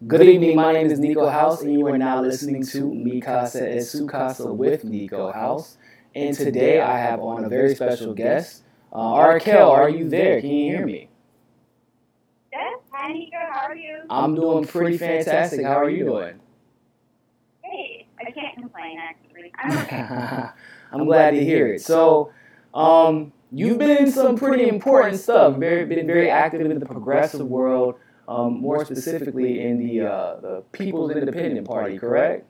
Good evening. My name is Nico House, and you are now listening to Mi Casa es Su Casa with Nico House. And today I have on a very special guest. Arkel, are you there? Can you hear me? Yes. Hi, Nico. How are you? I'm doing pretty fantastic. How are you doing? Hey, I can't complain, actually. I'm okay. I'm glad to hear it. So, you've been in some pretty important stuff. Been very active in the progressive world. More specifically in the People's Independent Party, correct?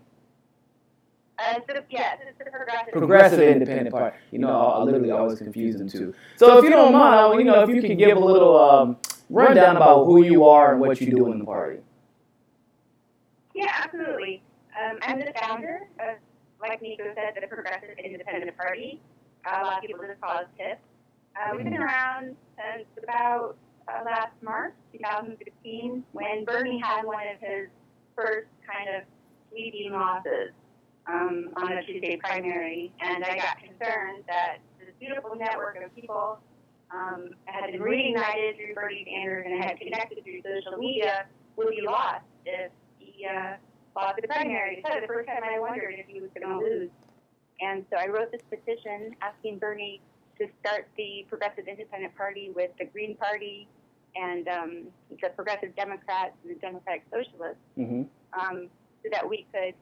Yes, it's the Progressive Independent Party. I literally always confuse them too. So if you don't mind, if you can give a little rundown about who you are and what you do in the party. Yeah, absolutely. I'm the founder of, like Nico said, the Progressive Independent Party. A lot of people just call us TIP. We've been around since about last March 2015 when Bernie had one of his first kind of sweeping losses on a Tuesday primary, and I got concerned that this beautiful network of people had been reignited through Bernie Sanders and had connected through social media would be lost if he lost the primary. So the first time I wondered if he was going to lose. And so I wrote this petition asking Bernie to start the Progressive Independent Party with the Green Party and the Progressive Democrats and the Democratic Socialists, so that we could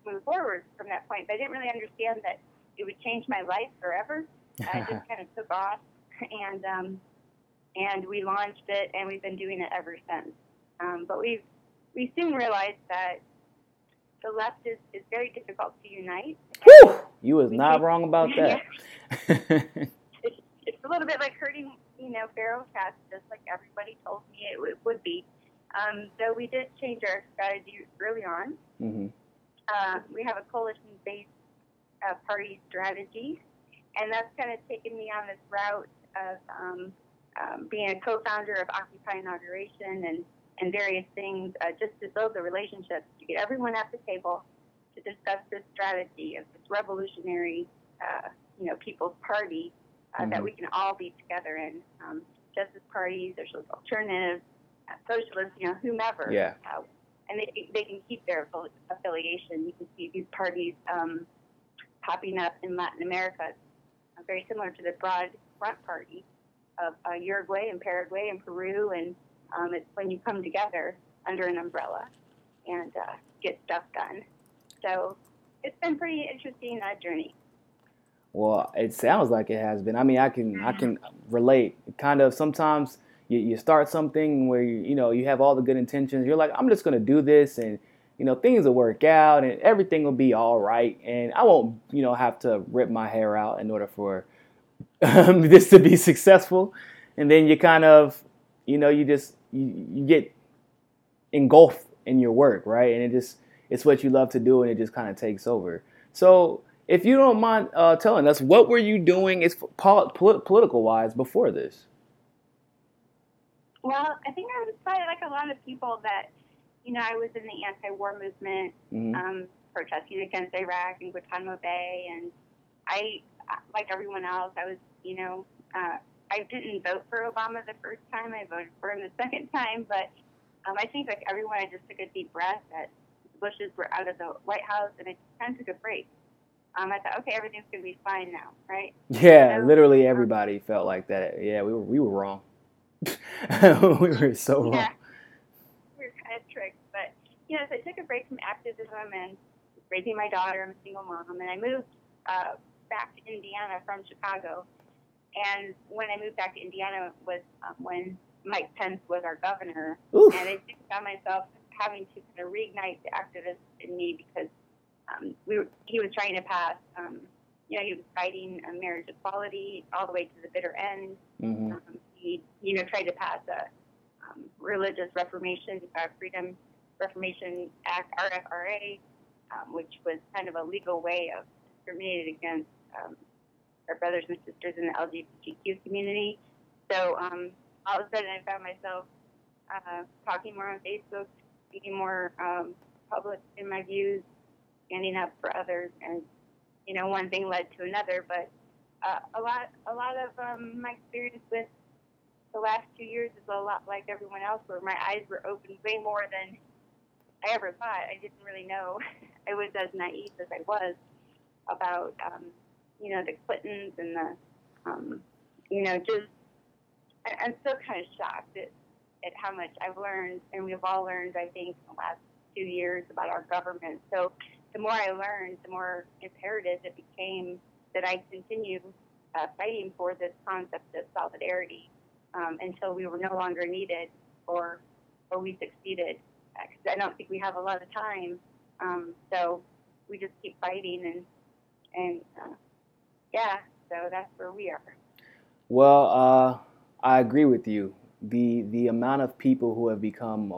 move forward from that point. But I didn't really understand that it would change my life forever. I just kind of took off, and we launched it, and we've been doing it ever since. But we soon realized that the left is very difficult to unite. Whew! You was not wrong about that. It's a little bit like herding, feral cats, just like everybody told me it would be. So we did change our strategy early on. Mm-hmm. We have a coalition-based party strategy, and that's kind of taken me on this route of being a co-founder of Occupy Inauguration and various things, just to build the relationships, to get everyone at the table to discuss this strategy of this revolutionary, people's party that we can all be together in. Justice Party, Socialist Alternatives, Socialists, whomever. Yeah. And they can keep their affiliation. You can see these parties popping up in Latin America, very similar to the Broad Front Party of Uruguay and Paraguay and Peru, and it's when you come together under an umbrella and get stuff done. So it's been pretty interesting journey. Well, it sounds like it has been. I mean, I can relate. Kind of sometimes you start something where you have all the good intentions. You're like, I'm just gonna do this, and things will work out, and everything will be all right, and I won't have to rip my hair out in order for this to be successful. And then you kind of you get engulfed in your work, right? And it's what you love to do, and it just kind of takes over. So if you don't mind telling us, what were you doing political wise before this? Well, I think I was probably like a lot of people that, I was in the anti-war movement, protesting against Iraq and Guantanamo Bay, and I, like everyone else, I was, I didn't vote for Obama the first time. I voted for him the second time, but I think like everyone, I just took a deep breath that the Bushes were out of the White House, and I just kind of took a break. I thought, okay, everything's going to be fine now, right? Yeah, literally everybody felt like that. Yeah, we were wrong. We were so wrong. Yeah, we were kind of tricked, but so I took a break from activism and raising my daughter. I'm a single mom, and I moved back to Indiana from Chicago. And when I moved back to Indiana was when Mike Pence was our governor. Oof. And I just found myself having to kind of reignite the activist in me because he was trying to pass, he was fighting marriage equality all the way to the bitter end. Mm-hmm. He, tried to pass a religious reformation, Freedom Reformation Act, RFRA, which was kind of a legal way of discriminating against our brothers and sisters in the LGBTQ community. So all of a sudden I found myself talking more on Facebook, being more public in my views, standing up for others, and one thing led to another. But a lot of my experience with the last 2 years is a lot like everyone else, where my eyes were opened way more than I ever thought. I didn't really know. I was as naive as I was about, the Clintons and um, just, I'm still kind of shocked at how much I've learned, and we've all learned, I think, in the last 2 years about our government. So the more I learned, the more imperative it became that I continue fighting for this concept of solidarity until we were no longer needed or we succeeded. Because I don't think we have a lot of time. So we just keep fighting and yeah, so that's where we are. Well, I agree with you. The amount of people who have become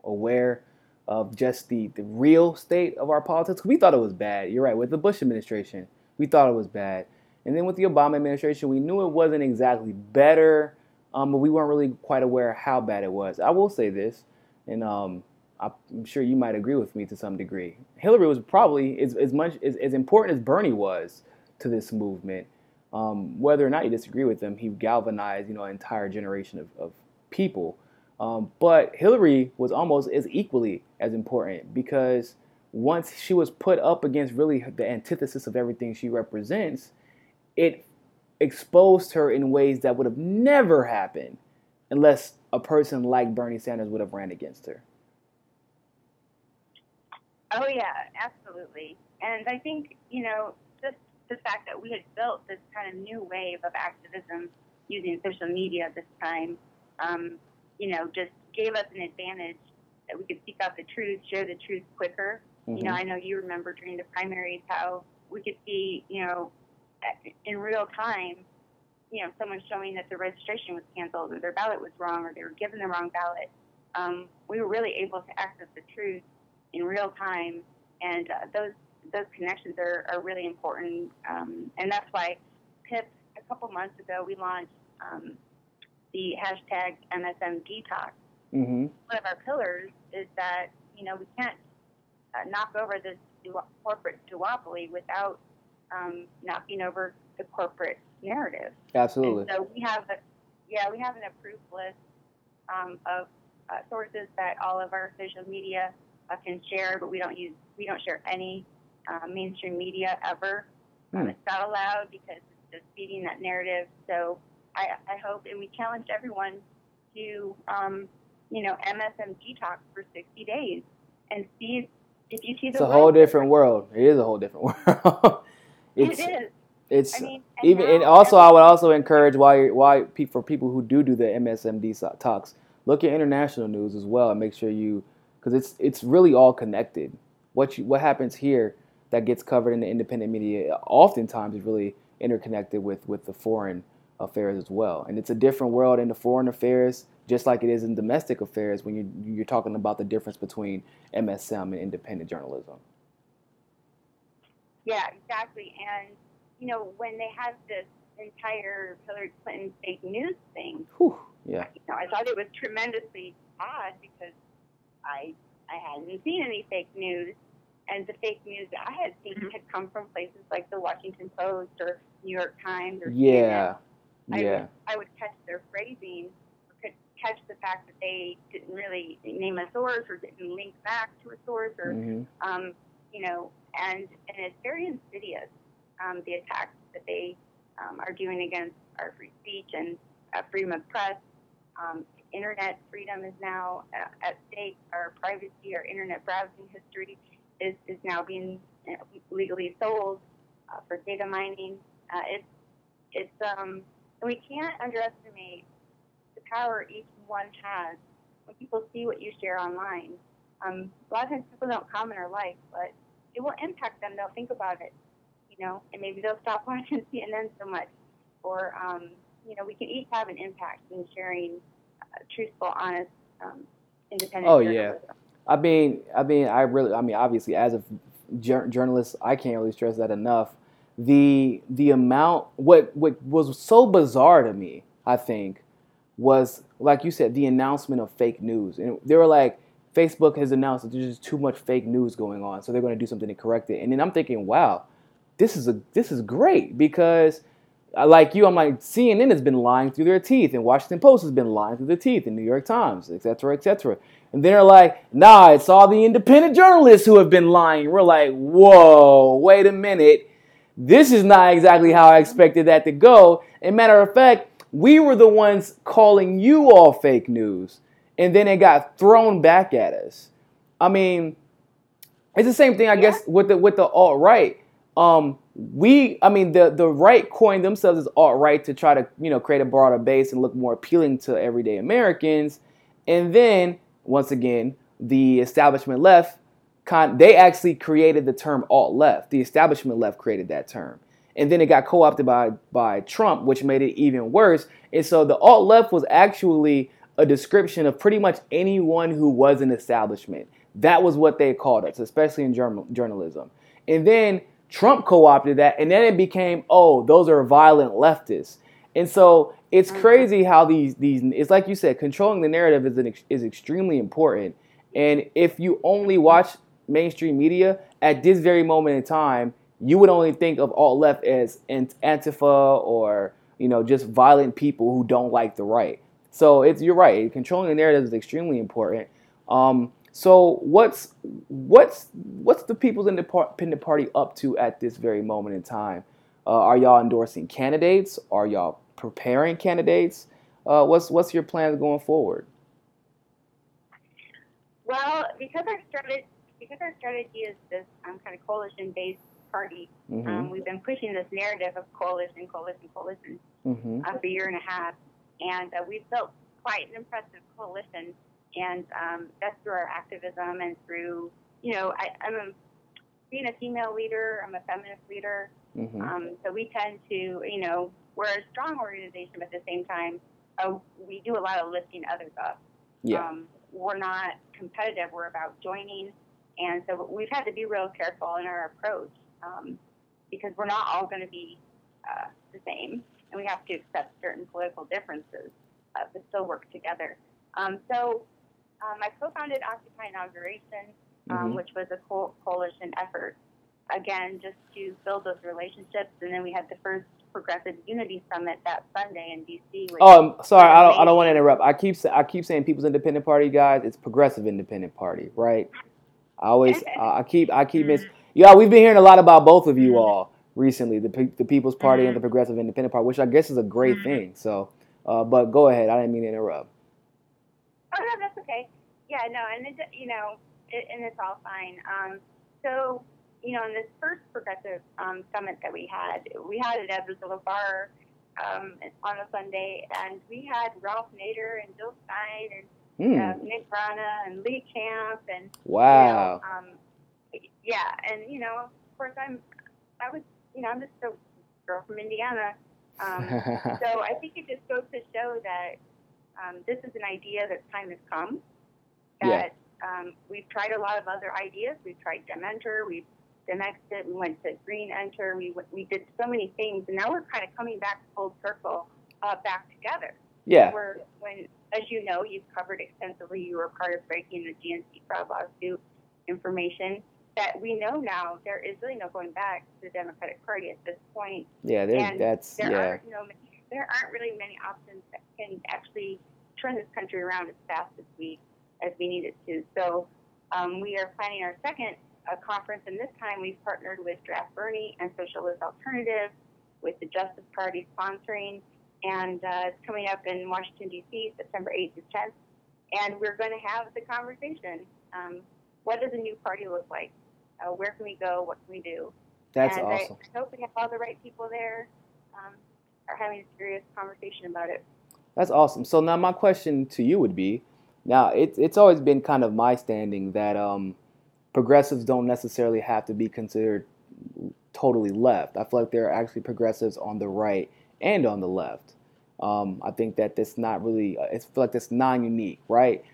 aware of just the real state of our politics. We thought it was bad. You're right. With the Bush administration, we thought it was bad, and then with the Obama administration, we knew it wasn't exactly better, but we weren't really quite aware how bad it was. I will say this, and I'm sure you might agree with me to some degree. Hillary was probably as much as important as Bernie was to this movement. Whether or not you disagree with him, he galvanized an entire generation of people. But Hillary was almost as equally as important because once she was put up against really the antithesis of everything she represents, it exposed her in ways that would have never happened unless a person like Bernie Sanders would have ran against her. Oh yeah, absolutely. And I think just the fact that we had built this kind of new wave of activism using social media this time, just gave us an advantage that we could seek out the truth, share the truth quicker. Mm-hmm. I know you remember during the primaries how we could see, in real time, someone showing that their registration was canceled or their ballot was wrong or they were given the wrong ballot. We were really able to access the truth in real time, and those connections are really important. And that's why PIP, a couple months ago, we launched the hashtag MSM Detox. Mm-hmm. One of our pillars is that, we can't knock over this corporate duopoly without knocking over the corporate narrative. Absolutely. And so we have an approved list of sources that all of our social media can share, but we don't share any mainstream media ever. It's not allowed because it's just feeding that narrative. So I hope, and we challenge everyone to MSM detox for 60 days and see if you see the. It's a whole different world. It is a whole different world. It is. It's even, and also I would also encourage for people who do the MSMD talks, look at international news as well and make sure because it's really all connected. What happens here that gets covered in the independent media oftentimes is really interconnected with the foreign affairs as well, and it's a different world in the foreign affairs, just like it is in domestic affairs when you're talking about the difference between MSM and independent journalism. Yeah, exactly, and when they had this entire Hillary Clinton fake news thing, yeah, I thought it was tremendously odd because I hadn't seen any fake news, and the fake news that I had seen had come from places like the Washington Post or New York Times or CNN. I would catch their phrasing, or could catch the fact that they didn't really name a source or didn't link back to a source, or and it's very insidious, the attacks that they are doing against our free speech and freedom of press. Internet freedom is now at stake. Our privacy, our internet browsing history is now being legally sold for data mining. We can't underestimate the power each one has when people see what you share online. A lot of times people don't comment or like, but it will impact them. They'll think about it, and maybe they'll stop watching CNN so much. Or, we can each have an impact in sharing truthful, honest, independent journalism. Yeah. Obviously, as a journalist, I can't really stress that enough. The amount, what was so bizarre to me, I think, was, like you said, the announcement of fake news. And they were like, Facebook has announced that there's just too much fake news going on, so they're going to do something to correct it. And then I'm thinking, wow, this is great because Like you, I'm like, CNN has been lying through their teeth, and Washington Post has been lying through their teeth, and New York Times, et cetera, et cetera. And they're like, nah, it's all the independent journalists who have been lying. We're like, whoa, wait a minute. This is not exactly how I expected that to go. And matter of fact, we were the ones calling you all fake news, and then it got thrown back at us. I mean, it's the same thing, I Yeah. guess, with the alt right. The right coined themselves as alt right to try to create a broader base and look more appealing to everyday Americans, and then once again the establishment left. They actually created the term alt left. The establishment left created that term, and then it got co-opted by Trump, which made it even worse. And so the alt left was actually a description of pretty much anyone who was an establishment. That was what they called us, especially in journalism. And then Trump co-opted that, and then it became, oh, those are violent leftists. And so it's crazy how these it's like you said, controlling the narrative is extremely important. And if you only watch mainstream media at this very moment in time, you would only think of alt left as Antifa or just violent people who don't like the right. So you're right. Controlling the narrative is extremely important. So what's the People's Independent Party up to at this very moment in time? Are y'all endorsing candidates? Are y'all preparing candidates? What's your plans going forward? Well, because our strategy is this kind of coalition-based party, we've been pushing this narrative of coalition for a year and a half, and we've built quite an impressive coalition. And that's through our activism and through, being a female leader, I'm a feminist leader. So we tend to, we're a strong organization, but at the same time, we do a lot of lifting others up. Yeah. We're not competitive, we're about joining. And so we've had to be real careful in our approach because we're not all going to be the same. And we have to accept certain political differences, but still work together. I co-founded Occupy Inauguration, which was a coalition effort, again, just to build those relationships. And then we had the first Progressive Unity Summit that Sunday in D.C. Oh, I'm sorry, I don't want to interrupt. I keep saying People's Independent Party, guys. It's Progressive Independent Party, right? I keep miss. Yeah, we've been hearing a lot about both of you all recently, the People's Party and the Progressive Independent Party, which I guess is a great thing. So, but go ahead. I didn't mean to interrupt. Oh, no, that's okay. Yeah, no, and and it's all fine. So, in this first progressive summit that we had it at the little bar on a Sunday, and we had Ralph Nader and Jill Stein and Nick Brana and Lee Camp and wow. Yeah, and of course I'm just a girl from Indiana. So I think it just goes to show that this is an idea that time has come. That we've tried a lot of other ideas. We've tried Dementer, we've Demexit, we went to Green Enter, we did so many things, and now we're kind of coming back full circle, back together. Yeah. When, as you know, you've covered extensively, you were part of breaking the GNC fraud lawsuit information, that we know now there is really no going back to the Democratic Party at this point. Yeah, there aren't really many options that can actually turn this country around as fast as we need it to. So we are planning our second conference, and this time we've partnered with Draft Bernie and Socialist Alternative, with the Justice Party sponsoring, and it's coming up in Washington, D.C., September 8th to 10th, and we're going to have the conversation. What does a new party look like? Where can we go? What can we do? That's awesome. I hope we have all the right people there are having a serious conversation about it. That's awesome. So now my question to you would be, now it's always been kind of my standing that progressives don't necessarily have to be considered totally left. I feel like there are actually progressives on the right and on the left. I think that that's not really, I feel like that's non-unique, right?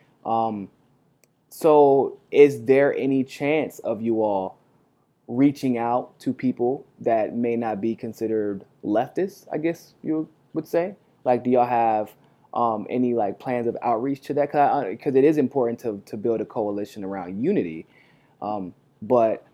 So is there any chance of you all reaching out to people that may not be considered leftists, I guess you would say? Like, do y'all have any like plans of outreach to that? Because it is important to build a coalition around unity. But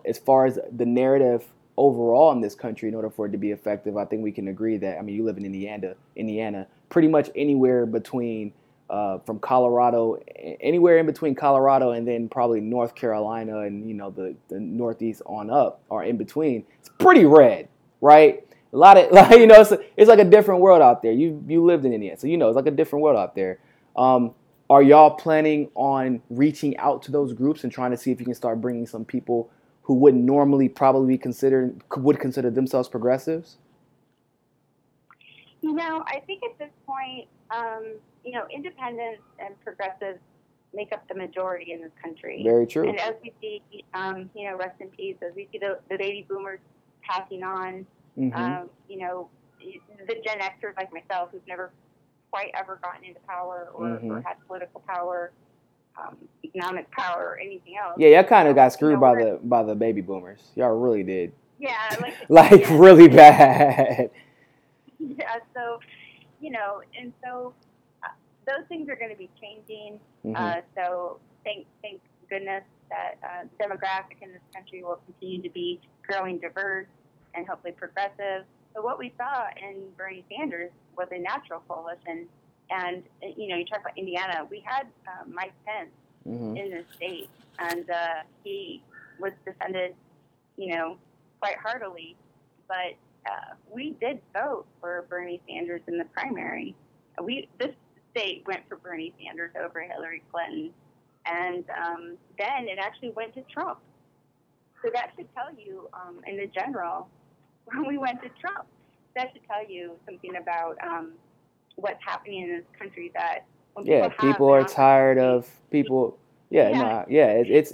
as far as the narrative overall in this country, in order for it to be effective, I think we can agree that, I mean, you live in Indiana, pretty much anywhere between from Colorado, anywhere in between Colorado and then probably North Carolina and the Northeast on up or in between, it's pretty red, right? A lot of like it's like a different world out there. You lived in Indiana, so it's like a different world out there. Are y'all planning on reaching out to those groups and trying to see if you can start bringing some people who wouldn't normally probably would consider themselves progressives? I think at this point, independents and progressives make up the majority in this country. Very true. And as we see, rest in peace, as we see the baby boomers passing on, Mm-hmm. The Gen Xers like myself who've never quite ever gotten into power or had political power, economic power, or anything else. Yeah, y'all kind of got screwed by the baby boomers. Y'all really did. Yeah, like really bad. Yeah, so and so those things are going to be changing. Mm-hmm. So thank goodness that the demographic in this country will continue to be growing diverse and hopefully progressive. But what we saw in Bernie Sanders was a natural coalition. And, you talk about Indiana. We had Mike Pence in the state, and he was defended, quite heartily. But we did vote for Bernie Sanders in the primary. This state went for Bernie Sanders over Hillary Clinton. And then it actually went to Trump. So that should tell you, in the general, when we went to Trump, that should tell you something about what's happening in this country. That when people are tired of people. That's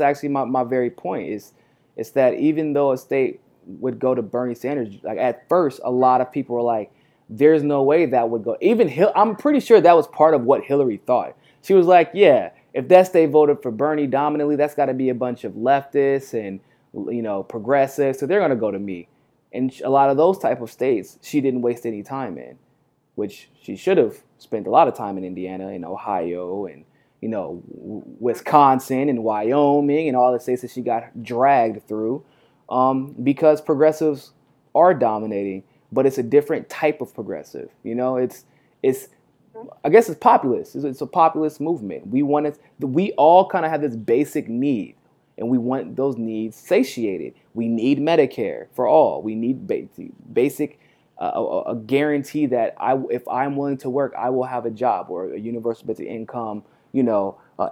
actually my very point. It's that even though a state would go to Bernie Sanders, like at first, a lot of people were like, "There's no way that would go." Even I'm pretty sure that was part of what Hillary thought. She was like, "Yeah, if that state voted for Bernie dominantly, that's got to be a bunch of leftists and progressives, so they're going to go to me." And a lot of those type of states, she didn't waste any time in, which she should have spent a lot of time in Indiana and Ohio and Wisconsin and Wyoming and all the states that she got dragged through, because progressives are dominating, but it's a different type of progressive. It's I guess it's populist. It's a populist movement. We all kind of have this basic need. And we want those needs satiated. We need Medicare for all. We need basic, a guarantee that if I'm willing to work, I will have a job or a universal basic income,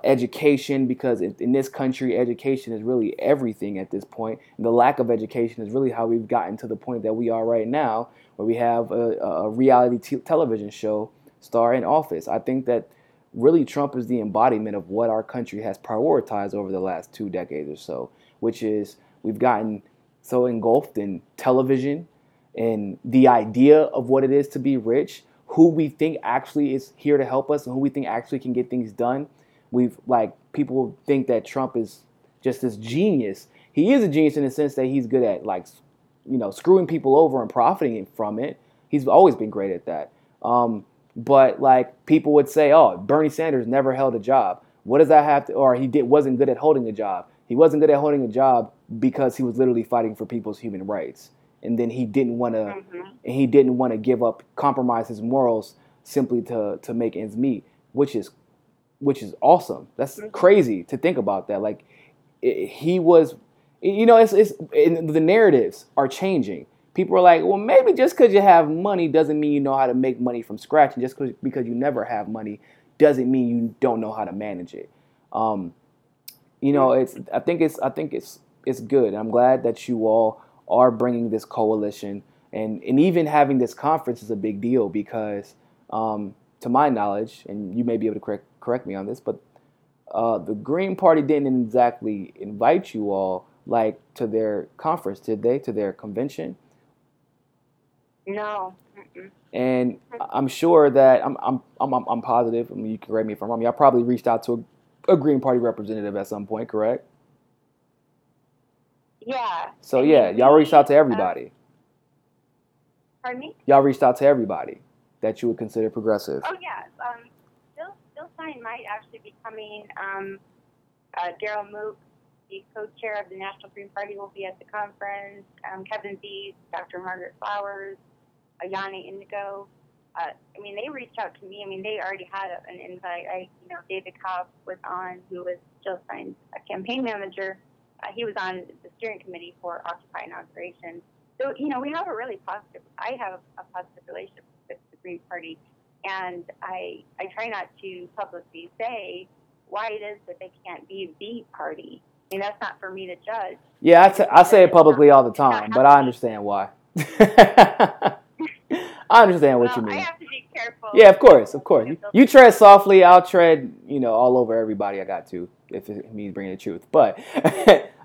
education, because in this country, education is really everything at this point. And the lack of education is really how we've gotten to the point that we are right now, where we have a reality television show star in office. I think that really Trump is the embodiment of what our country has prioritized over the last 2 decades or so, which is we've gotten so engulfed in television and the idea of what it is to be rich, who we think actually is here to help us and who we think actually can get things done. People think that Trump is just this genius. He is a genius in the sense that he's good at screwing people over and profiting from it. He's always been great at that. But people would say, "Oh, Bernie Sanders never held a job. What does that have to?" Or wasn't good at holding a job. He wasn't good at holding a job because he was literally fighting for people's human rights, and then he didn't want to. And he didn't want to compromise his morals simply to make ends meet, which is awesome. That's crazy to think about that. He was, the narratives are changing. People are like, well, maybe just because you have money doesn't mean you know how to make money from scratch, and just because you never have money doesn't mean you don't know how to manage it. I think it's good. I'm glad that you all are bringing this coalition, and even having this conference is a big deal because, to my knowledge, and you may be able to correct me on this, but the Green Party didn't exactly invite you all to their conference, did they? To their convention? No. And I'm sure that I'm positive. I mean, you can correct me if I'm wrong. Y'all probably reached out to a Green Party representative at some point, correct? Yeah. So y'all reached out to everybody. Pardon me? Y'all reached out to everybody that you would consider progressive. Oh yeah. Bill Stein might actually be coming. Daryl Mook, the co-chair of the National Green Party, will be at the conference. Kevin Bees, Dr. Margaret Flowers, Ayani Indigo. I mean, they reached out to me. I mean, they already had an invite. David Cobb was on, who was Jill Stein's campaign manager. He was on the steering committee for Occupy inauguration. So, we have a really I have a positive relationship with the Green Party. And I try not to publicly say why it is that they can't be the party. I mean, that's not for me to judge. Yeah, I say it publicly all the time, but I understand why. I understand what you mean. I have to be careful. Yeah, of course. You tread softly, I'll tread, all over everybody I got to, if it means bringing the truth. But,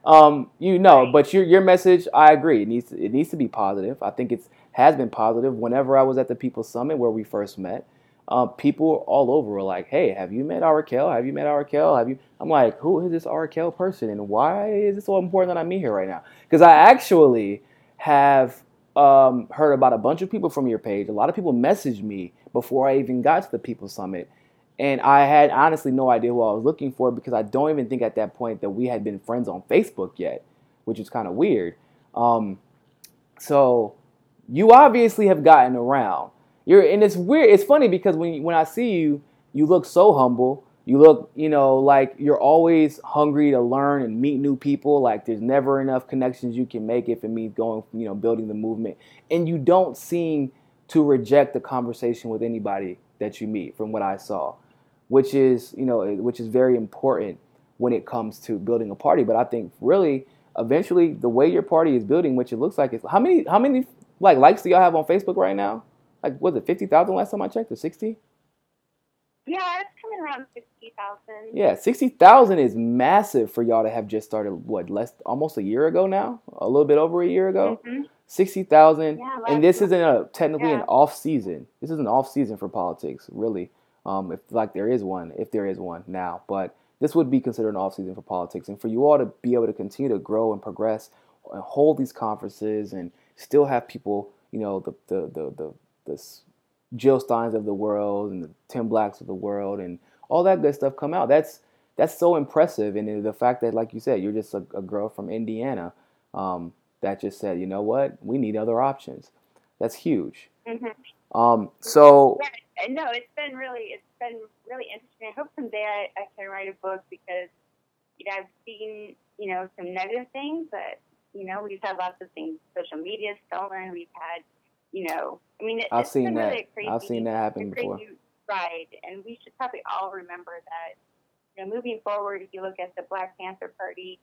but your message, I agree. It needs to be positive. I think it has been positive. Whenever I was at the People's Summit where we first met, people all over were like, "Hey, have you met Arakel? Have you met Arakel? I'm like, who is this Arakel person, and why is it so important that I meet here right now? Because I actually have heard about a bunch of people from your page. A lot of people messaged me before I even got to the People's Summit, and I had honestly no idea who I was looking for, because I don't even think at that point that we had been friends on Facebook yet, which is kind of weird. So you obviously have gotten around. And it's weird. It's funny because when I see you, you look so humble. You look, like you're always hungry to learn and meet new people. Like there's never enough connections you can make if it means going, building the movement. And you don't seem to reject the conversation with anybody that you meet, from what I saw, which is very important when it comes to building a party. But I think really, eventually, the way your party is building, which it looks like, is how many likes do y'all have on Facebook right now? Like, was it 50,000 last time I checked, or 60? Yeah, it's coming around 60,000. Yeah, 60,000 is massive for y'all to have just started, almost a year ago now? A little bit over a year ago? Mm-hmm. 60,000, and this isn't technically an off season. This is an off season for politics, really. If there is one now, but this would be considered an off season for politics, and for you all to be able to continue to grow and progress and hold these conferences and still have people, the Jill Steins of the world and the Tim Blacks of the world and all that good stuff come out. That's so impressive, and the fact that, like you said, you're just a girl from Indiana. That just said, you know what, we need other options. That's huge. Mm-hmm. So yeah, no, it's been really interesting. I hope someday I can write a book, because I've seen some negative things, but we've had lots of things. Social media stolen. We've had I've seen that. Really crazy, I've seen that happen before. Ride, and we should probably all remember that. Moving forward, if you look at the Black Panther Party,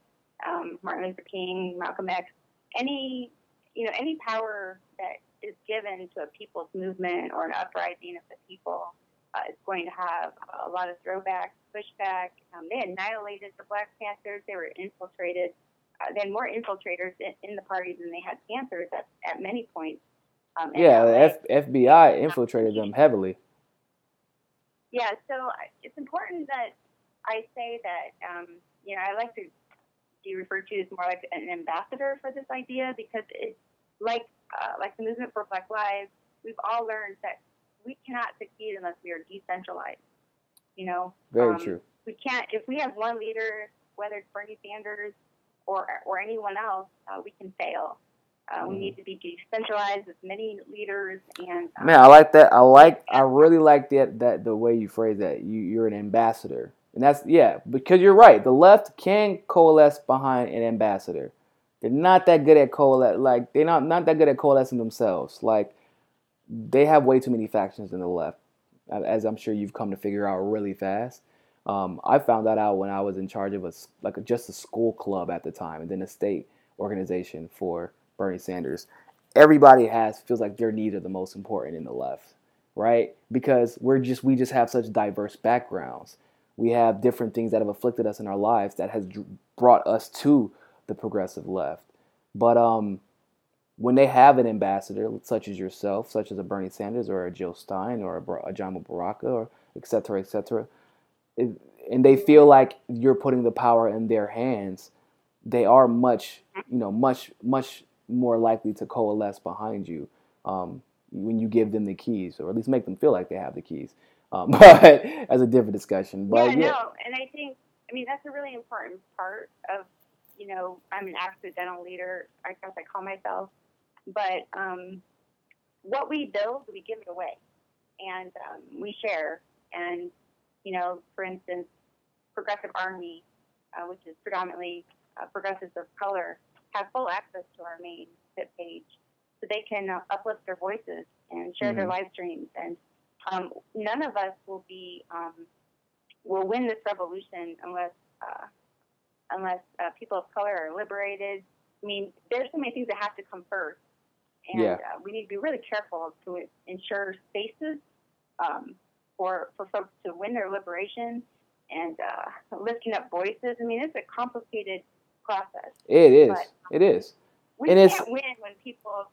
Martin Luther King, Malcolm X, any power that is given to a people's movement or an uprising of the people is going to have a lot of throwback, pushback. They annihilated the Black Panthers. They were infiltrated. They had more infiltrators in the party than they had Panthers at many points. The FBI infiltrated them heavily. Yeah, so it's important that I say that, I like to be referred to as more like an ambassador for this idea, because it's like the movement for Black Lives. We've all learned that we cannot succeed unless we are decentralized. Very true. We can't, if we have one leader, whether it's Bernie Sanders or anyone else, we can fail. We need to be decentralized with many leaders, and man, I like that. I really like that the way you phrase that. You're an ambassador, and that's because you're right. The left can coalesce behind an ambassador. They're not that good at they're not that good at coalescing themselves. Like, they have way too many factions in the left, as I'm sure you've come to figure out really fast. I found that out when I was in charge of just a school club at the time, and then a state organization for Bernie Sanders. Everybody feels like their needs are the most important in the left, right? Because we just have such diverse backgrounds. We have different things that have afflicted us in our lives that has brought us to the progressive left. But when they have an ambassador, such as yourself, such as a Bernie Sanders or a Jill Stein or a John Baraka, or et cetera, and they feel like you're putting the power in their hands, they are much more likely to coalesce behind you when you give them the keys, or at least make them feel like they have the keys. But as a different discussion. But no, and I think, that's a really important part of I'm an accidental leader, I guess I call myself. But what we build, we give it away, and we share. And for instance, Progressive Army, which is predominantly progressives of color, have full access to our main tip page, so they can uplift their voices and share their live streams. And none of us will win this revolution unless people of color are liberated. I mean, there's so many things that have to come first, and we need to be really careful to ensure spaces for folks to win their liberation and lifting up voices. I mean, it's a complicated process. It is. But, it is. We and can't win when people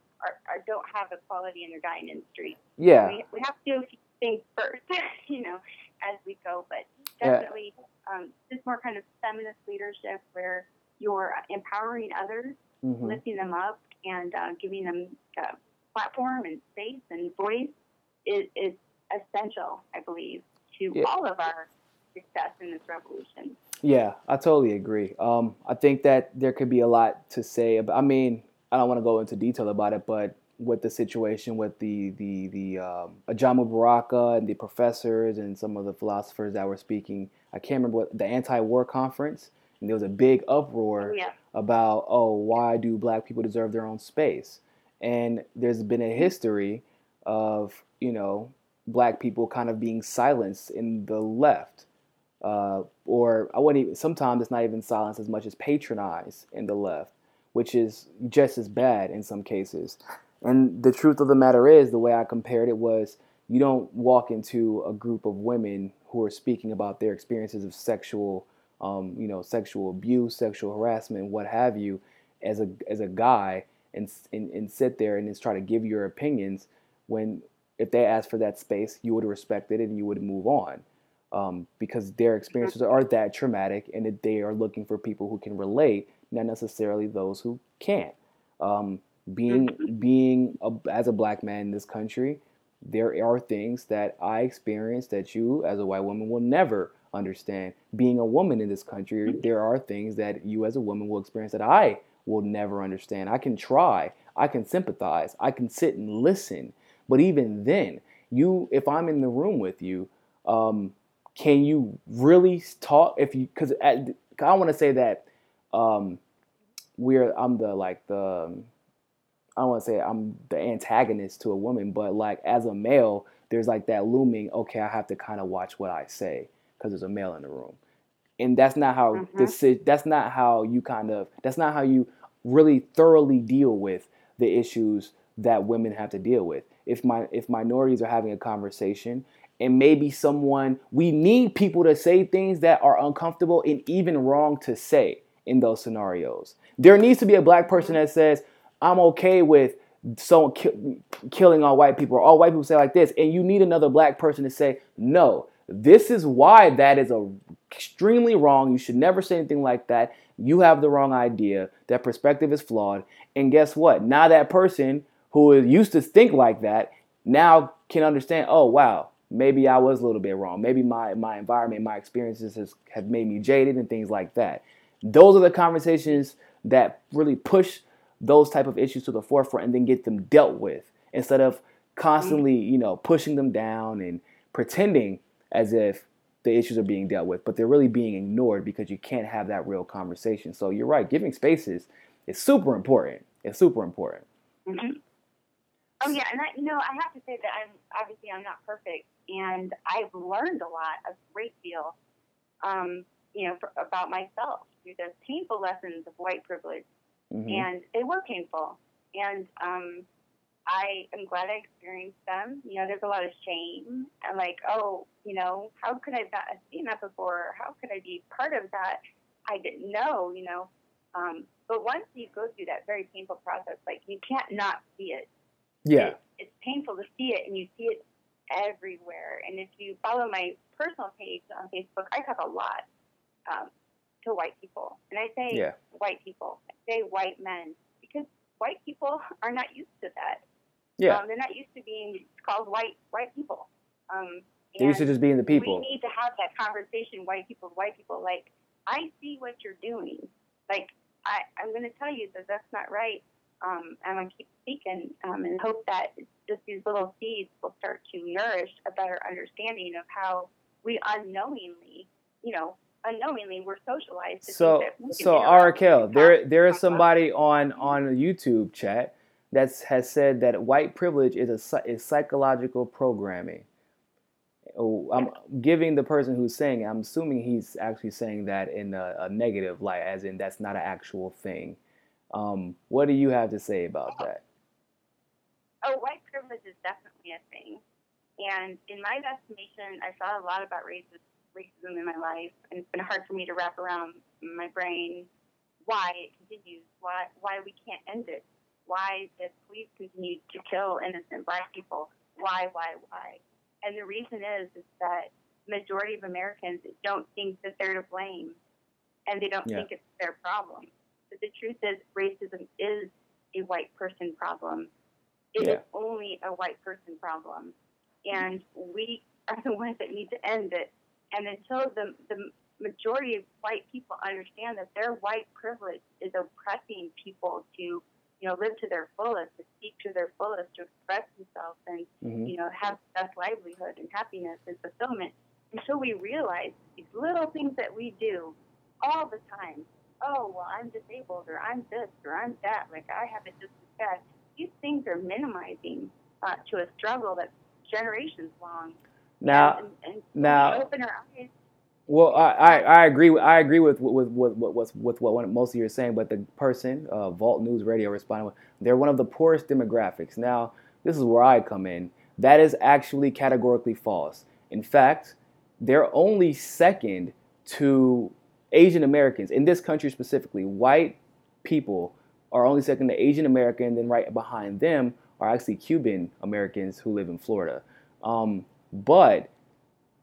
don't have equality and they're dying in the streets. Yeah. So we have to do a few things first, as we go. But definitely just more kind of feminist leadership where you're empowering others, lifting them up, and giving them platform and space and voice is essential, I believe, to all of our success in this revolution. Yeah, I totally agree. I think that there could be a lot to say about. I mean, I don't want to go into detail about it, but with the situation with the Ajamu Baraka and the professors and some of the philosophers that were speaking, I can't remember what the anti-war conference, and there was a big uproar about, why do black people deserve their own space? And there's been a history of black people kind of being silenced in the left. Or I wouldn't even, sometimes it's not even silence as much as patronized in the left, which is just as bad in some cases. And the truth of the matter is, the way I compared it was, you don't walk into a group of women who are speaking about their experiences of sexual abuse, sexual harassment, what have you, as a guy, and sit there and just try to give your opinions. When if they ask for that space, you would respect it and you would move on. Because their experiences are that traumatic, and that they are looking for people who can relate, not necessarily those who can't. As a black man in this country, there are things that I experienced that you, as a white woman, will never understand. Being a woman in this country, there are things that you, as a woman, will experience that I will never understand. I can try, I can sympathize, I can sit and listen, but even then, if I'm in the room with you, can you really talk? Because I want to say that I don't want to say I'm the antagonist to a woman, but like as a male, there's like that looming, okay, I have to kind of watch what I say because there's a male in the room. And that's not how that's not how you really thoroughly deal with the issues that women have to deal with. If minorities are having a conversation, and maybe we need people to say things that are uncomfortable and even wrong to say in those scenarios. There needs to be a black person that says, I'm okay with someone killing all white people, or all white people say like this. And you need another black person to say, no, this is why that is extremely wrong. You should never say anything like that. You have the wrong idea. That perspective is flawed. And guess what? Now that person who used to think like that now can understand, oh, wow, maybe I was a little bit wrong. Maybe my environment, my experiences have made me jaded and things like that. Those are the conversations that really push those type of issues to the forefront and then get them dealt with, instead of constantly, pushing them down and pretending as if the issues are being dealt with, but they're really being ignored because you can't have that real conversation. So you're right. Giving spaces is super important. It's super important. Mm-hmm. Oh yeah, and I have to say that I'm not perfect, and I've learned a lot, a great deal, about myself through those painful lessons of white privilege, and they were painful, and I am glad I experienced them. There's a lot of shame, and how could I have not seen that before? How could I be part of that? I didn't know, but once you go through that very painful process, you can't not see it. Yeah. It's painful to see it, and you see it everywhere. And if you follow my personal page on Facebook, I talk a lot to white people. And I say white people. I say white men, because white people are not used to that. Yeah. They're not used to being called white people. They're used to just being the people. We need to have that conversation, white people. I see what you're doing. I'm going to tell you that that's not right. I'm going to keep speaking and hope that just these little seeds will start to nourish a better understanding of how we unknowingly, we're socialized to think that we can So interrupt and Arakel, talk there is about somebody on a YouTube chat that has said that white privilege is psychological programming. Oh, I'm yes. giving the person who's saying it, I'm assuming he's actually saying that in a negative light, as in that's not an actual thing. What do you have to say about that? Oh, white privilege is definitely a thing. And in my estimation, I thought a lot about racism in my life, and it's been hard for me to wrap around my brain why it continues, why we can't end it, why the police continue to kill innocent black people, why. And the reason is that the majority of Americans don't think that they're to blame, and they don't Yeah, think it's their problem. But the truth is, racism is a white person problem. It is yeah, only a white person problem, and we are the ones that need to end it. And until the majority of white people understand that their white privilege is oppressing people to, live to their fullest, to speak to their fullest, to express themselves, and hmm have the best livelihood and happiness and fulfillment. Until we realize these little things that we do all the time. Oh, well, I'm disabled, or I'm this, or I'm that. Like, I have it just as bad. These things are minimizing to a struggle that's generations long. And, Now, and, and when we now, open our eyes, well, it's not. I agree. I agree with what most of you are saying. But the person, Vault News Radio, responded with, they're one of the poorest demographics. Now, this is where I come in. That is actually categorically false. In fact, they're only second to Asian Americans in this country specifically. White people are only second to Asian American. Then right behind them are actually Cuban Americans who live in Florida. But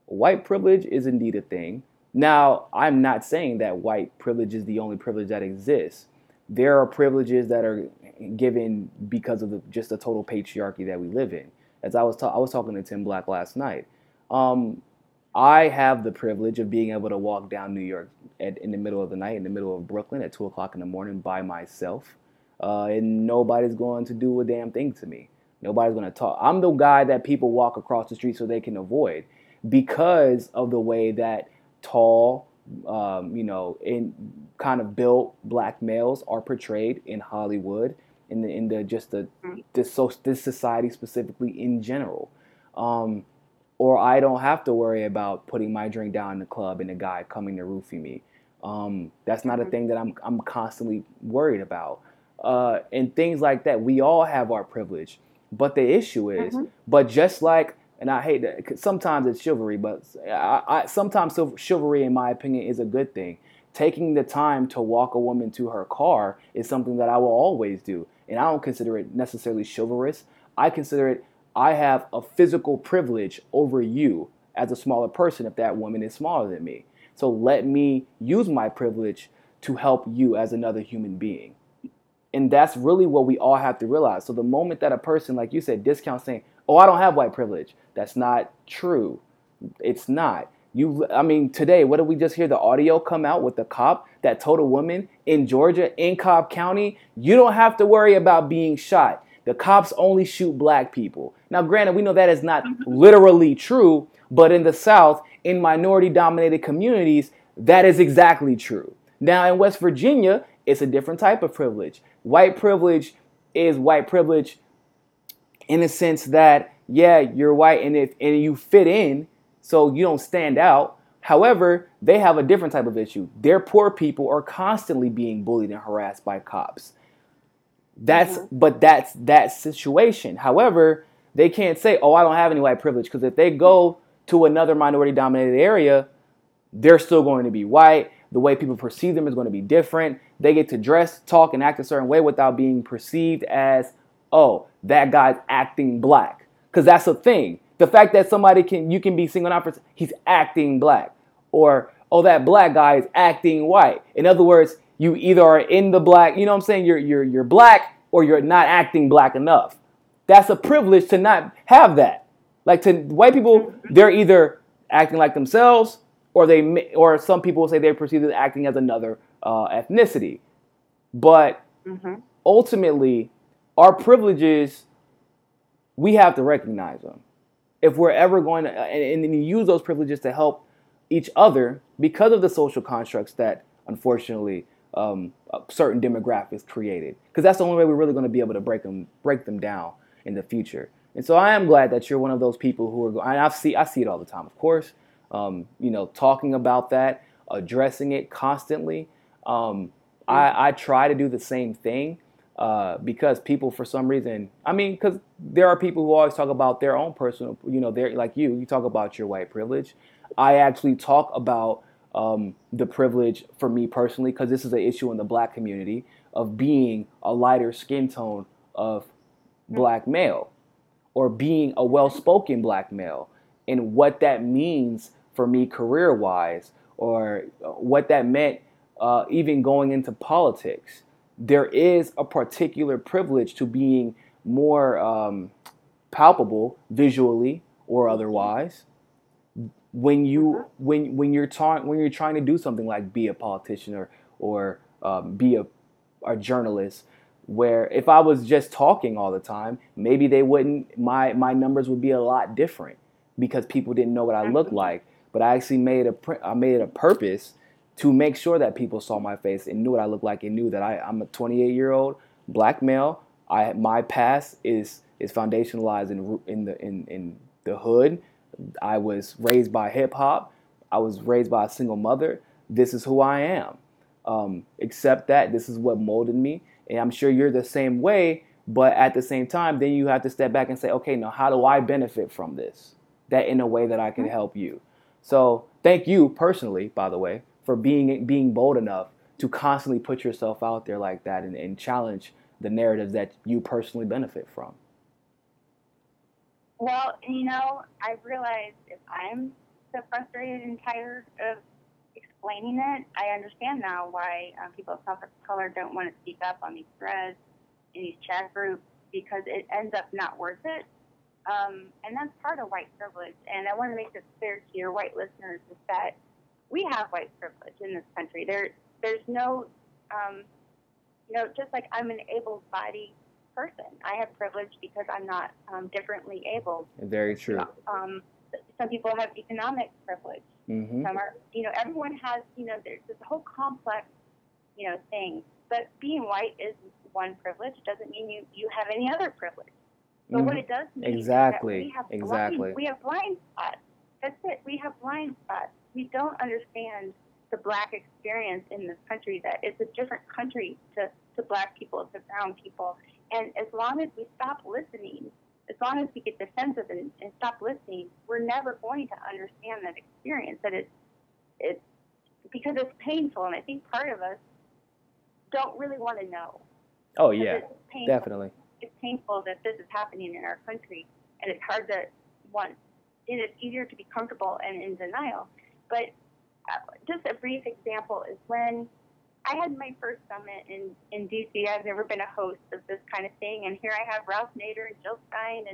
white privilege is indeed a thing. Now, I'm not saying that white privilege is the only privilege that exists. There are privileges that are given because of just the total patriarchy that we live in. As I was talking to Tim Black last night. Um, I have the privilege of being able to walk down New York in the middle of the night, in the middle of Brooklyn at 2 o'clock in the morning by myself, and nobody's going to do a damn thing to me. Nobody's going to talk. I'm the guy that people walk across the street so they can avoid because of the way that tall, in kind of built black males are portrayed in Hollywood, in the just the this society specifically in general. Um, or I don't have to worry about putting my drink down in the club and a guy coming to roofie me. That's not a Mm-hmm, thing that I'm constantly worried about. And things like that. We all have our privilege, but the issue is, mm-hmm, but just like, and I hate that. Sometimes it's chivalry, but sometimes chivalry, in my opinion, is a good thing. Taking the time to walk a woman to her car is something that I will always do, and I don't consider it necessarily chivalrous. I consider it I have a physical privilege over you as a smaller person if that woman is smaller than me. So let me use my privilege to help you as another human being. And that's really what we all have to realize. So the moment that a person, like you said, discounts saying, "Oh, I don't have white privilege," that's not true. It's not. I mean, today, what did we just hear? The audio come out with the cop that told a woman in Georgia, in Cobb County, you don't have to worry about being shot. The cops only shoot black people. Now, granted, we know that is not mm-hmm, literally true, but in the South, in minority dominated communities, that is exactly true. Now, in West Virginia, it's a different type of privilege. White privilege is white privilege in the sense that, yeah, you're white and you fit in, so you don't stand out. However, they have a different type of issue. Their poor people are constantly being bullied and harassed by cops. mm-hmm. That's that situation. However, they can't say, "Oh, I don't have any white privilege," because if they go to another minority dominated area, they're still going to be white. The way people perceive them is going to be different. They get to dress, talk, and act a certain way without being perceived as, "Oh, that guy's acting black." Because that's a thing. The fact that you can be singled out for, he's acting black. Or, "Oh, that black guy is acting white." In other words, you either are in the black, you know what I'm saying? You're black, or you're not acting black enough. That's a privilege to not have that. Like, to white people, they're either acting like themselves, or some people will say they're perceived as acting as another ethnicity. But Mhm. ultimately, our privileges, we have to recognize them. If we're ever going to, and use those privileges to help each other because of the social constructs that unfortunately certain demographics created. Because that's the only way we're really going to be able to break them down in the future. And so I am glad that you're one of those people who are. And I see it all the time, of course. Talking about that, addressing it constantly. I try to do the same thing because people, for some reason, I mean, because there are people who always talk about their own personal, they're like you talk about your white privilege. I actually talk about the privilege for me personally because this is an issue in the black community of being a lighter skin tone of black male or being a well-spoken black male and what that means for me career-wise or what that meant even going into politics. There is a particular privilege to being more palpable visually or otherwise when you're trying to do something like be a politician or be a journalist. Where if I was just talking all the time, maybe they wouldn't. My numbers would be a lot different because people didn't know what I looked like. But I actually I made it a purpose to make sure that people saw my face and knew what I looked like and knew that I'm a 28-year-old black male. My past is foundationalized in the hood. I was raised by hip hop. I was raised by a single mother. This is who I am. Accept that. This is what molded me. And I'm sure you're the same way. But at the same time, then you have to step back and say, okay, now how do I benefit from this? That in a way that I can help you. So thank you personally, by the way, for being bold enough to constantly put yourself out there like that and challenge the narratives that you personally benefit from. Well, I've realized if I'm so frustrated and tired of explaining it, I understand now why people of color don't want to speak up on these threads in these chat groups because it ends up not worth it. And that's part of white privilege. And I want to make this clear to your white listeners is that we have white privilege in this country. There's no, just like I'm an able-bodied person. I have privilege because I'm not differently able. Very true. Some people have economic privilege. Mm-hmm. Some are, everyone has, there's this whole complex, thing. But being white is one privilege. Doesn't mean you have any other privilege. But what it does mean exactly. is that Exactly. we have blind spots. That's it. We have blind spots. We don't understand the black experience in this country, that it's a different country to black people, to brown people. And as long as we stop listening, as long as we get defensive and stop listening, we're never going to understand that experience. That it's because it's painful. And I think part of us don't really want to know. Oh, yeah, definitely. It's painful that this is happening in our country, and it's hard to want. It is easier to be comfortable and in denial. But just a brief example is when I had my first summit in D.C. I've never been a host of this kind of thing, and here I have Ralph Nader and Jill Stein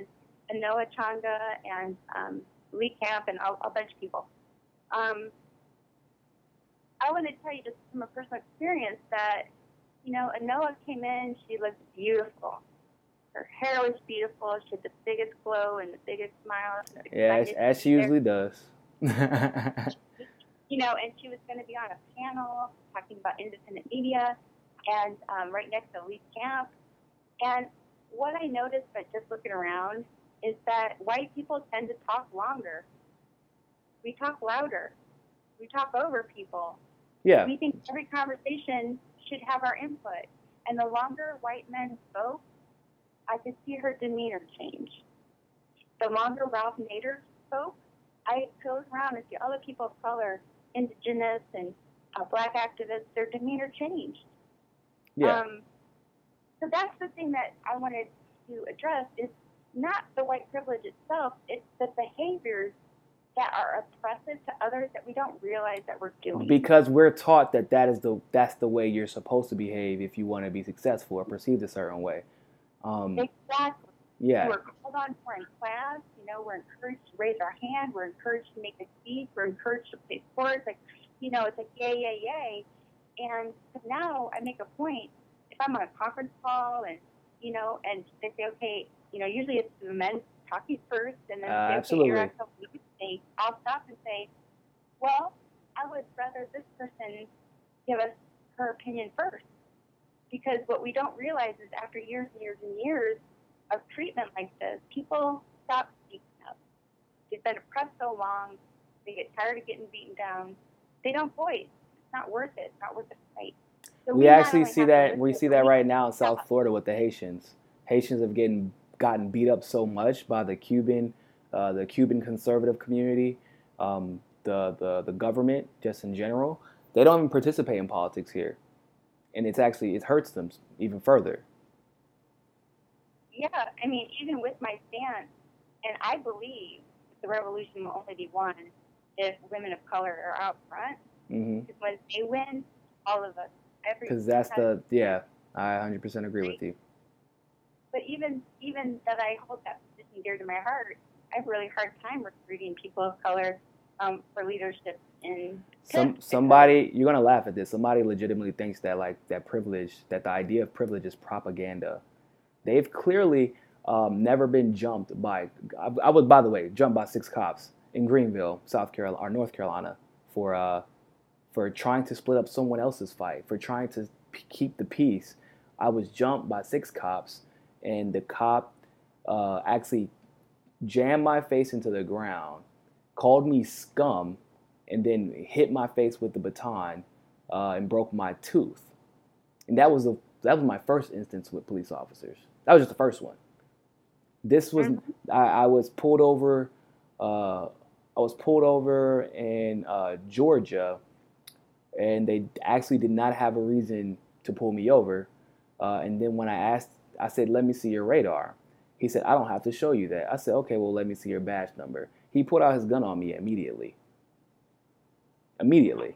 and Noah Changa and Lee Camp and a bunch of people. I want to tell you just from a personal experience that, Noah came in, she looked beautiful. Her hair was beautiful. She had the biggest glow and the biggest smile. Yeah, as she usually does. And she was going to be on a panel talking about independent media and right next to Lee Camp. And what I noticed by just looking around is that white people tend to talk longer. We talk louder. We talk over people. Yeah. We think every conversation should have our input. And the longer white men spoke, I could see her demeanor change. The longer Ralph Nader spoke, I goes around and see other people of color, indigenous and black activists, their demeanor changed. Yeah. So that's the thing that I wanted to address is not the white privilege itself, it's the behaviors that are oppressive to others that we don't realize that we're doing. Because we're taught that that's the way you're supposed to behave if you want to be successful or perceived a certain way. Exactly. Yeah. We're called on for in class. We're encouraged to raise our hand. We're encouraged to make a speech. We're encouraged to play sports. It's like yay, yay, yay. And now I make a point. if I'm on a conference call and, and they say, okay, usually it's the men talking first and then say, okay, Absolutely. interact, I'll stop and say, well, I would rather this person give us her opinion first. Because what we don't realize is after years and years and years of treatment like this, people stop speaking up. They've been oppressed so long, they get tired of getting beaten down. They don't voice. It's not worth it. It's not worth the fight. So We not actually only see have to that. We listen, see but that we right have now in to South stop. Florida with the Haitians. Haitians have gotten beat up so much by the Cuban conservative community, the government just in general. They don't even participate in politics here, and it hurts them even further. Yeah, I mean, even with my stance, and I believe the revolution will only be won if women of color are out front. Mm-hmm. Because when they win, all of us, every Because that's because yeah, I 100% agree right? with you. But even that I hold that position dear to my heart, I have a really hard time recruiting people of color for leadership in tips because Somebody, you're gonna laugh at this. Somebody legitimately thinks that like that the idea of privilege is propaganda. They've clearly never been jumped by. I was, by the way, jumped by 6 cops in Greenville, South Carolina or North Carolina, for trying to split up someone else's fight, for trying to keep the peace. I was jumped by 6 cops, and the cop actually jammed my face into the ground, called me scum, and then hit my face with the baton and broke my tooth. And that was my first instance with police officers. That was just the first one. This was mm-hmm. I was pulled over. Uh, I was pulled over in Georgia, and they actually did not have a reason to pull me over. And then when I said, "Let me see your radar." He said, "I don't have to show you that." I said, "Okay, well, let me see your badge number." He pulled out his gun on me immediately. Immediately.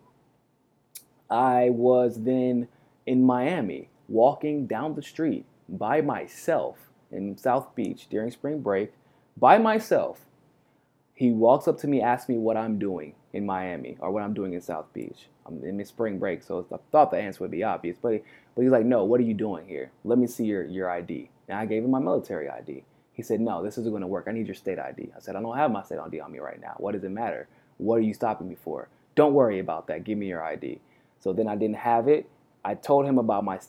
I was then in Miami, walking down the street by myself in South Beach during spring break, by myself. He walks up to me, asks me what I'm doing in Miami or what I'm doing in South Beach. I'm in spring break, so I thought the answer would be obvious. But he's like, "No, what are you doing here? Let me see your ID." And I gave him my military ID. He said, "No, this isn't going to work. I need your state ID." I said, "I don't have my state ID on me right now. What does it matter? What are you stopping me for? Don't worry about that. Give me your ID." So then I didn't have it. I told him about my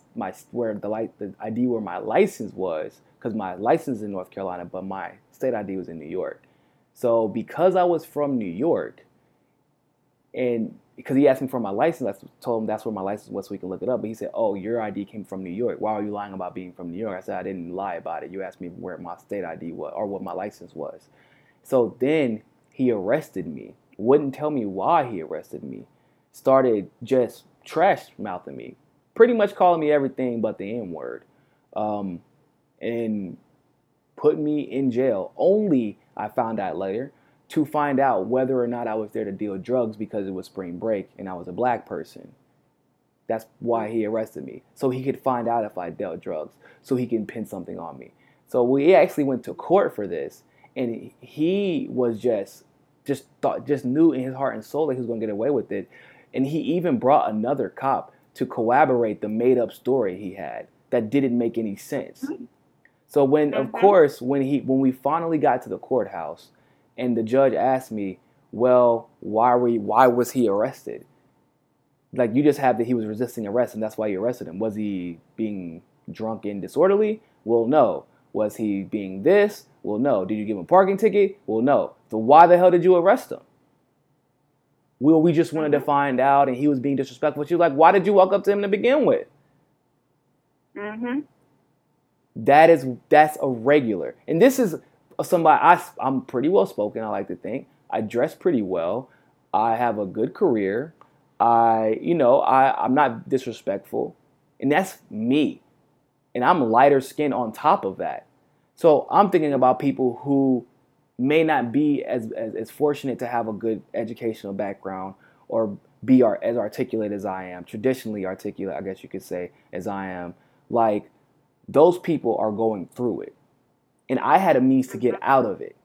where the ID where my license was, because my license is in North Carolina, but my state ID was in New York. So because I was from New York, and because he asked me for my license, I told him that's where my license was so we can look it up. But he said, "Oh, your ID came from New York. Why are you lying about being from New York?" I said, "I didn't lie about it. You asked me where my state ID was or what my license was." So then he arrested me. Wouldn't tell me why he arrested me. Started just trash mouthing me, pretty much calling me everything but the N word, um, and put me in jail. Only I found out later to find out whether or not I was there to deal drugs because it was spring break and I was a black person. That's why he arrested me, so he could find out if I dealt drugs, so he can pin something on me. So we actually went to court for this, and he was just knew in his heart and soul that he was going to get away with it, and he even brought another cop to corroborate the made up story he had that didn't make any sense. So when, of Mm-hmm. course, when we finally got to the courthouse, and the judge asked me, "Well, why was he arrested? Like you just have that he was resisting arrest, and that's why you arrested him. Was he being drunk and disorderly? Well, no. Was he being this? Well, no. Did you give him a parking ticket? Well, no. So why the hell did you arrest him? Well, we just wanted to Mm-hmm. find out, and he was being disrespectful." She was like, "Why did you walk up to him to begin with?" Mm-hmm. That's a regular, and this is somebody I'm pretty well spoken. I like to think I dress pretty well. I have a good career. I'm not disrespectful, and that's me. And I'm lighter skinned on top of that. So I'm thinking about people who may not be as fortunate to have a good educational background or be as articulate as I am, traditionally articulate, I guess you could say, as I am. Like those people are going through it. And I had a means to get out of it.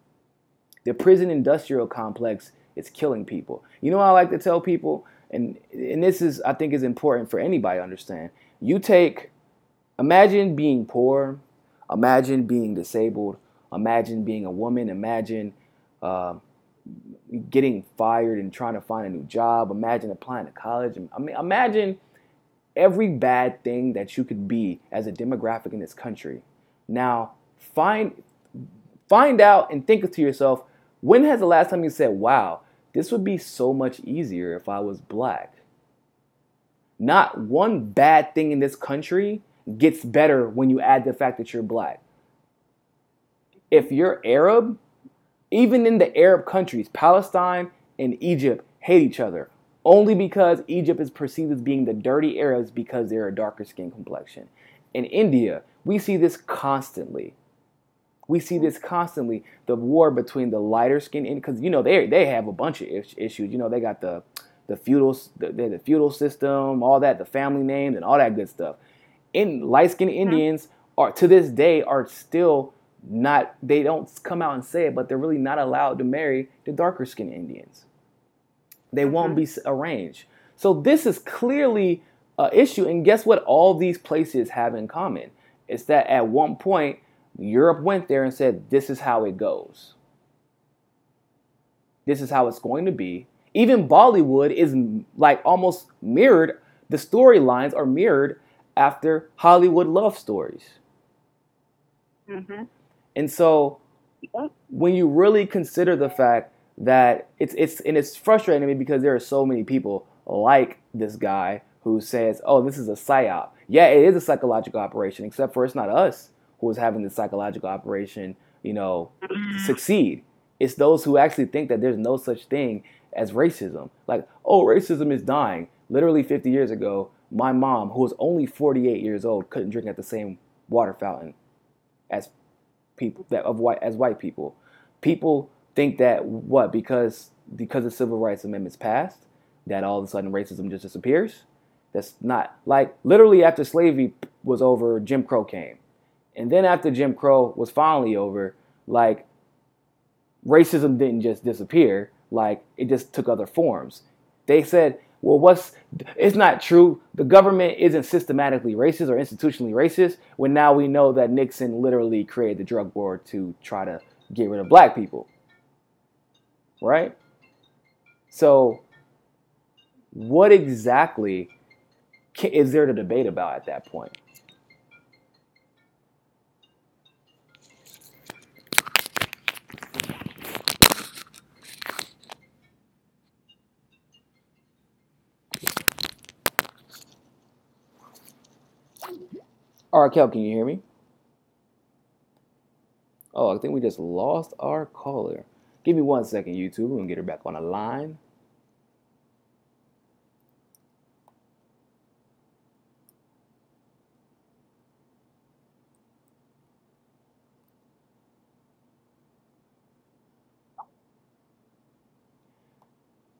The prison industrial complex is killing people. You know what I like to tell people? And this is, I think, is important for anybody to understand. You take Imagine being poor. Imagine being disabled. Imagine being a woman. Imagine uh, getting fired and trying to find a new job. Imagine applying to college. I mean, imagine every bad thing that you could be as a demographic in this country. Now, find find out and think to yourself, when has the last time you said, "Wow, this would be so much easier if I was black"? Not one bad thing in this country gets better when you add the fact that you're black. If you're Arab, even in the Arab countries, Palestine and Egypt hate each other only because Egypt is perceived as being the dirty Arabs because they're a darker skin complexion. In India, we see this constantly. We see this constantly. The war between the lighter skin, because they have a bunch of issues. They got the feudal system, all that, the family names, and all that good stuff. In light skinned Indians are to this day are still not. They don't come out and say it, but they're really not allowed to marry the darker skinned Indians. They won't be arranged. So this is clearly an issue. And guess what? All these places have in common. It's that at one point Europe went there and said, "This is how it goes. This is how it's going to be." Even Bollywood is like almost mirrored. The storylines are mirrored after Hollywood love stories. And so when you really consider the fact that it's frustrating to me because there are so many people like this guy who says, "Oh, this is a psyop." Yeah, it is a psychological operation, except for it's not us who is having the psychological operation, succeed. It's those who actually think that there's no such thing as racism. Like, oh, racism is dying. Literally 50 years ago, my mom, who was only 48 years old, couldn't drink at the same water fountain as people as white people. People think that because the civil rights amendments passed, that all of a sudden racism just disappears. That's not like literally after slavery was over, Jim Crow came. And then after Jim Crow was finally over, like racism didn't just disappear, like it just took other forms. They said, well, it's not true. The government isn't systematically racist or institutionally racist when now we know that Nixon literally created the drug war to try to get rid of black people. Right? So what exactly is there to debate about at that point? Kel, can you hear me? Oh, I think we just lost our caller. Give me 1 second, YouTube. We're going to get her back on the line.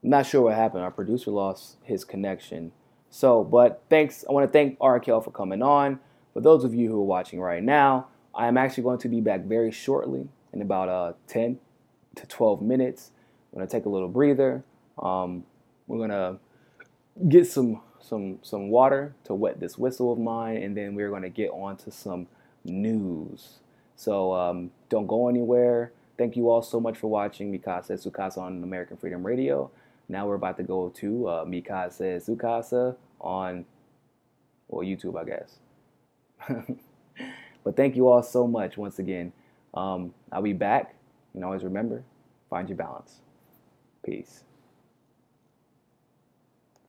I'm not sure what happened. Our producer lost his connection. So, but thanks. I want to thank Kel for coming on. For those of you who are watching right now, I am actually going to be back very shortly in about 10 to 12 minutes. I'm going to take a little breather. We're going to get some water to wet this whistle of mine, and then we're going to get on to some news. So don't go anywhere. Thank you all so much for watching Mi Casa Su Casa on American Freedom Radio. Now we're about to go to Mi Casa Su Casa on, YouTube, I guess. But thank you all so much once again. I'll be back. And always remember, find your balance. Peace.